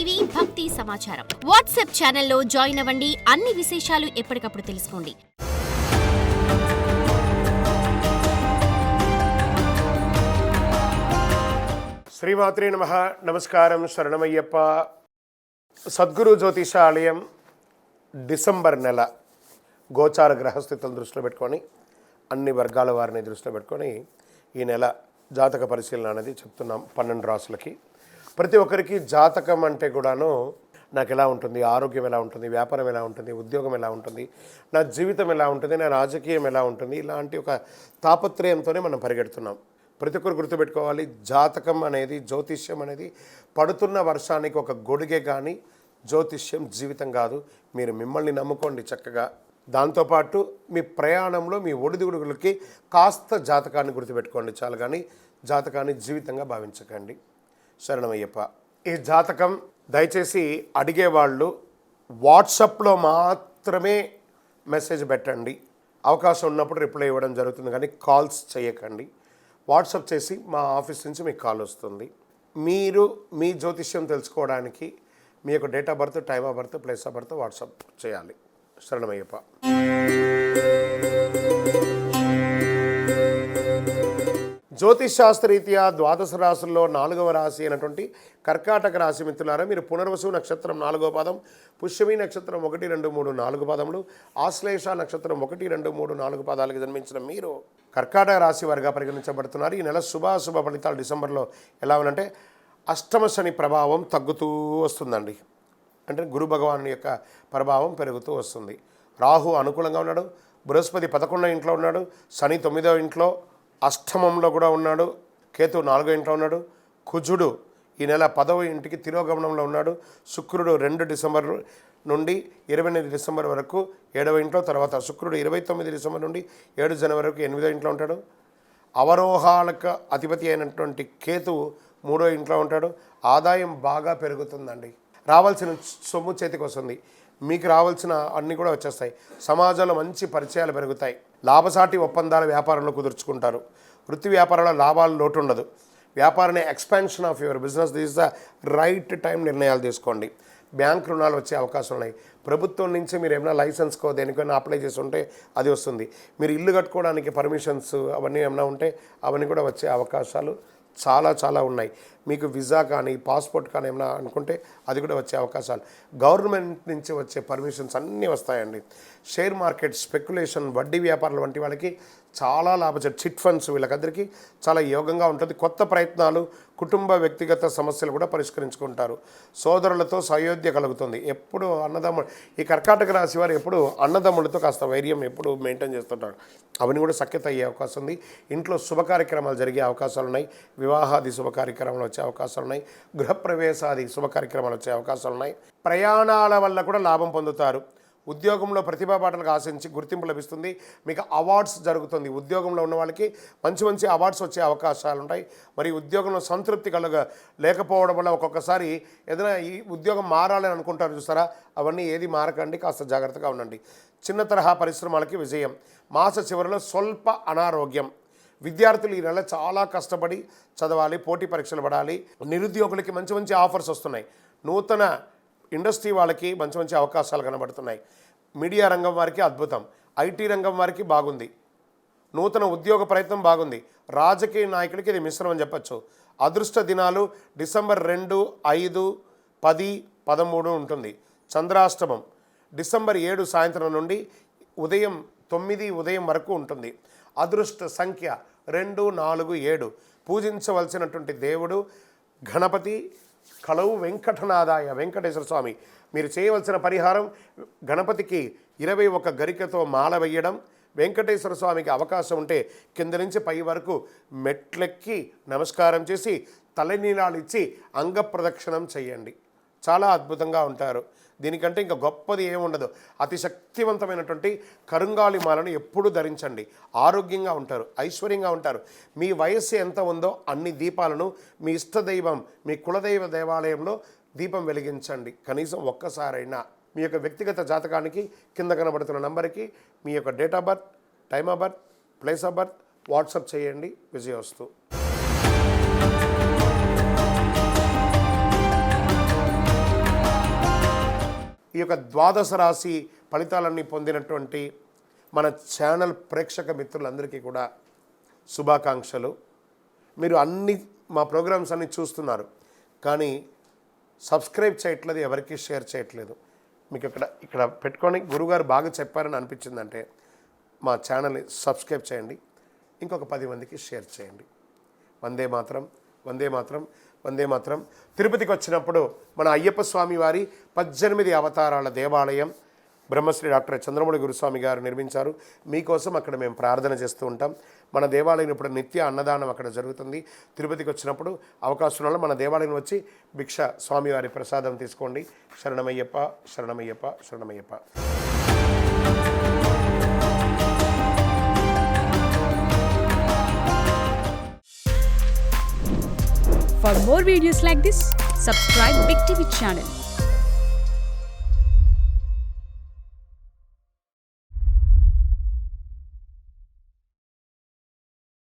TV భక్తి సమాచారం WhatsApp ఛానల్లో జాయిన్ అవ్వండి. అన్ని విశేషాలు ఎప్పటికప్పుడు తెలుసుకోండి. శ్రీమాత్రే నమః. నమస్కారం. శరణమయ్యప్ప. సద్గురు జ్యోతిషాలయం డిసెంబర్ నెల గోచార గ్రహస్థితులను దృష్టిలో పెట్టుకొని అన్ని వర్గాల వారిని దృష్టిలో పెట్టుకొని ఈ నెల జాతక పరిశీలన అనేది చెప్తున్నాం. 12 రాసులకి ప్రతి ఒక్కరికి జాతకం అంటే కూడాను నాకు ఎలా ఉంటుంది, ఆరోగ్యం ఎలా ఉంటుంది, వ్యాపారం ఎలా ఉంటుంది, ఉద్యోగం ఎలా ఉంటుంది, నా జీవితం ఎలా ఉంటుంది, నా రాజకీయం ఎలా ఉంటుంది, ఇలాంటి ఒక తాపత్రయంతోనే మనం పరిగెడుతున్నాం. ప్రతి ఒక్కరు గుర్తుపెట్టుకోవాలి, జాతకం అనేది, జ్యోతిష్యం అనేది పడుతున్న వర్షానికి ఒక గొడుగే కానీ జ్యోతిష్యం జీవితం కాదు. మీరు మిమ్మల్ని నమ్ముకోండి చక్కగా. దాంతోపాటు మీ ప్రయాణంలో మీ ఒడిదుడుగులకి కాస్త జాతకాన్ని గుర్తుపెట్టుకోండి చాలు, కానీ జాతకాన్ని జీవితంగా భావించకండి. శరణమయ్యప్ప. ఈ జాతకం దయచేసి అడిగేవాళ్ళు వాట్సాప్లో మాత్రమే మెసేజ్ పెట్టండి. అవకాశం ఉన్నప్పుడు రిప్లై ఇవ్వడం జరుగుతుంది, కానీ కాల్స్ చేయకండి. వాట్సాప్ చేసి మా ఆఫీస్ నుంచి మీకు కాల్ వస్తుంది. మీరు మీ జ్యోతిష్యం తెలుసుకోవడానికి మీ యొక్క date of birth, time of birth, place of birth WhatsApp చేయాలి. శరణమయ్యప్ప. జ్యోతిష్ శాస్త్రరీత్యా ద్వాదశ రాశుల్లో 4వ రాశి అయినటువంటి కర్కాటక రాశి మిత్రులారా, మీరు పునర్వసు నక్షత్రం 4వ పాదం, పుష్యమి నక్షత్రం 1, 2, 3, 4 పాదములు, ఆశ్లేష నక్షత్రం 1, 2, 3, 4 పాదాలకు జన్మించిన మీరు కర్కాటక రాశి వారిగా పరిగణించబడుతున్నారు. ఈ నెల శుభాశుభ ఫలితాలు డిసెంబర్లో ఎలా ఉందంటే, అష్టమ శని ప్రభావం తగ్గుతూ వస్తుందండి. అంటే గురు భగవాన్ యొక్క ప్రభావం పెరుగుతూ వస్తుంది. రాహు అనుకూలంగా ఉన్నాడు, బృహస్పతి 11వ ఇంట్లో ఉన్నాడు, శని 9వ ఇంట్లో, అష్టమంలో కూడా ఉన్నాడు, కేతు 4వ ఇంట్లో ఉన్నాడు, కుజుడు ఈ నెల 10వ ఇంటికి తిరోగమనంలో ఉన్నాడు, శుక్రుడు 2 డిసెంబర్ నుండి 28 డిసెంబర్ వరకు 7వ ఇంట్లో, తర్వాత శుక్రుడు 29 డిసెంబర్ నుండి 7 జనవరి వరకు 8వ ఇంట్లో ఉంటాడు. అవరోహాలకు అధిపతి అయినటువంటి కేతువు 3వ ఇంట్లో ఉంటాడు. ఆదాయం బాగా పెరుగుతుందండి. రావాల్సిన సొమ్ము చేతికి వస్తుంది, మీకు రావాల్సిన అన్నీ కూడా వచ్చేస్తాయి. సమాజంలో మంచి పరిచయాలు పెరుగుతాయి. లాభసాటి ఒప్పందాల వ్యాపారంలో కుదుర్చుకుంటారు. వృత్తి వ్యాపారంలో లాభాలు లోటు ఉండదు. వ్యాపారాన్ని expansion of your business, this is the right time నిర్ణయాలు తీసుకోండి. బ్యాంక్ రుణాలు వచ్చే అవకాశం ఉన్నాయి. ప్రభుత్వం నుంచి మీరు ఏమైనా లైసెన్స్కో దేనికైనా అప్లై చేసి ఉంటే అది వస్తుంది. మీరు ఇల్లు కట్టుకోవడానికి పర్మిషన్స్ అవన్నీ ఏమైనా ఉంటే అవన్నీ కూడా వచ్చే అవకాశాలు చాలా ఉన్నాయి. మీకు వీసా కానీ పాస్పోర్ట్ కానీ ఏమైనా అనుకుంటే అది కూడా వచ్చే అవకాశాలు, గవర్నమెంట్ నుంచి వచ్చే పర్మిషన్స్ అన్నీ వస్తాయండి. షేర్ మార్కెట్, స్పెక్యులేషన్, వడ్డీ వ్యాపారాలు వంటి వాళ్ళకి చాలా లాభం. చిట్ ఫండ్స్ వీళ్ళకందరికీ చాలా యోగంగా ఉంటుంది. కొత్త ప్రయత్నాలు, కుటుంబ వ్యక్తిగత సమస్యలు కూడా పరిష్కరించుకుంటారు. సోదరులతో సయోధ్య కలుగుతుంది. ఎప్పుడు అన్నదమ్ముడు, ఈ కర్కాటక రాశి వారు ఎప్పుడు అన్నదమ్ములతో కాస్త వైర్యం ఎప్పుడు మెయింటైన్ చేస్తుంటారు. అవన్నీ కూడా సఖ్యత అయ్యే అవకాశం ఉంది. ఇంట్లో శుభ కార్యక్రమాలు జరిగే అవకాశాలు ఉన్నాయి. వివాహాది శుభ కార్యక్రమాలు వచ్చే అవకాశాలు ఉన్నాయి. గృహప్రవేశాది శుభ కార్యక్రమాలు వచ్చే అవకాశాలు ఉన్నాయి. ప్రయాణాల వల్ల కూడా లాభం పొందుతారు. ఉద్యోగంలో ప్రతిభా పాటలకు ఆశించి గుర్తింపు లభిస్తుంది. మీకు అవార్డ్స్ జరుగుతుంది. ఉద్యోగంలో ఉన్న వాళ్ళకి మంచి అవార్డ్స్ వచ్చే అవకాశాలు ఉంటాయి. మరి ఉద్యోగంలో సంతృప్తి లేకపోవడం వల్ల ఒక్కొక్కసారి ఏదైనా ఈ ఉద్యోగం మారాలని అనుకుంటారు చూస్తారా, అవన్నీ ఏది మారకండి, కాస్త జాగ్రత్తగా ఉండండి. చిన్న తరహా పరిశ్రమలకి విజయం. మాస చివరిలో స్వల్ప అనారోగ్యం. విద్యార్థులు ఈ నెల చాలా కష్టపడి చదవాలి, పోటీ పరీక్షలు పడాలి. నిరుద్యోగులకి మంచి ఆఫర్స్ వస్తున్నాయి. నూతన ఇండస్ట్రీ వాళ్ళకి మంచి అవకాశాలు కనబడుతున్నాయి. మీడియా రంగం వారికి అద్భుతం. ఐటీ రంగం వారికి బాగుంది. నూతన ఉద్యోగ ప్రయత్నం బాగుంది. రాజకీయ నాయకులకి ఇది మిశ్రమం చెప్పచ్చు. అదృష్ట దినాలు డిసెంబర్ 2, 5, 10, 13 ఉంటుంది. చంద్రాష్టమం డిసెంబర్ 7 సాయంత్రం నుండి ఉదయం 9 ఉదయం వరకు ఉంటుంది. అదృష్ట సంఖ్య 2, 4, 7. పూజించవలసినటువంటి దేవుడు గణపతి, కలవు వెంకటనాథాయ, వెంకటేశ్వర స్వామి. మీరు చేయవలసిన పరిహారం, గణపతికి 21 గరికతో మాల వేయడం. వెంకటేశ్వర స్వామికి అవకాశం ఉంటే కింద నుంచి పై వరకు మెట్లెక్కి నమస్కారం చేసి తలనీలాలు ఇచ్చి అంగప్రదక్షిణం చేయండి. చాలా అద్భుతంగా ఉంటారు. దీనికంటే ఇంకా గొప్పది ఏముండదు. అతి శక్తివంతమైనటువంటి కరుంగాలి మాలను ఎప్పుడూ ధరించండి. ఆరోగ్యంగా ఉంటారు, ఐశ్వర్యంగా ఉంటారు. మీ వయస్సు ఎంత ఉందో అన్ని దీపాలను మీ ఇష్టదైవం, మీ కులదైవ దేవాలయంలో దీపం వెలిగించండి. కనీసం ఒక్కసారైనా మీ యొక్క వ్యక్తిగత జాతకానికి కింద కనబడుతున్న నంబర్కి మీ యొక్క date of birth, time of birth, place of birth WhatsApp చేయండి. విజయోస్తు. ఈ యొక్క ద్వాదశ రాశి ఫలితాలన్నీ పొందినటువంటి మన ఛానల్ ప్రేక్షక మిత్రులందరికీ కూడా శుభాకాంక్షలు. మీరు మా ప్రోగ్రామ్స్ అన్నీ చూస్తున్నారు, కానీ సబ్స్క్రైబ్ చేయట్లేదు, ఎవరికి షేర్ చేయట్లేదు. మీకు ఇక్కడ పెట్టుకొని గురుగారు బాగా చెప్పారని అనిపించిందంటే మా ఛానల్ని సబ్స్క్రైబ్ చేయండి, ఇంకొక 10 మందికి షేర్ చేయండి. వందే మాత్రం, వందే మాత్రం, వందే మాత్రం. తిరుపతికి వచ్చినప్పుడు మన అయ్యప్ప స్వామి వారి 18 అవతారాల దేవాలయం బ్రహ్మశ్రీ డాక్టర్ చంద్రమౌళి గురుస్వామి గారు నిర్మించారు. మీకోసం అక్కడ మేము ప్రార్థన చేస్తూ ఉంటాం. మన దేవాలయం ఇప్పుడు నిత్య అన్నదానం అక్కడ జరుగుతుంది. తిరుపతికి వచ్చినప్పుడు అవకాశం వల్ల మన దేవాలయం వచ్చి భిక్ష స్వామివారి ప్రసాదం తీసుకోండి. శరణమయ్యప్ప, శరణమయ్యప్ప, శరణమయ్యప్ప. For more videos like this, subscribe Big TV channel.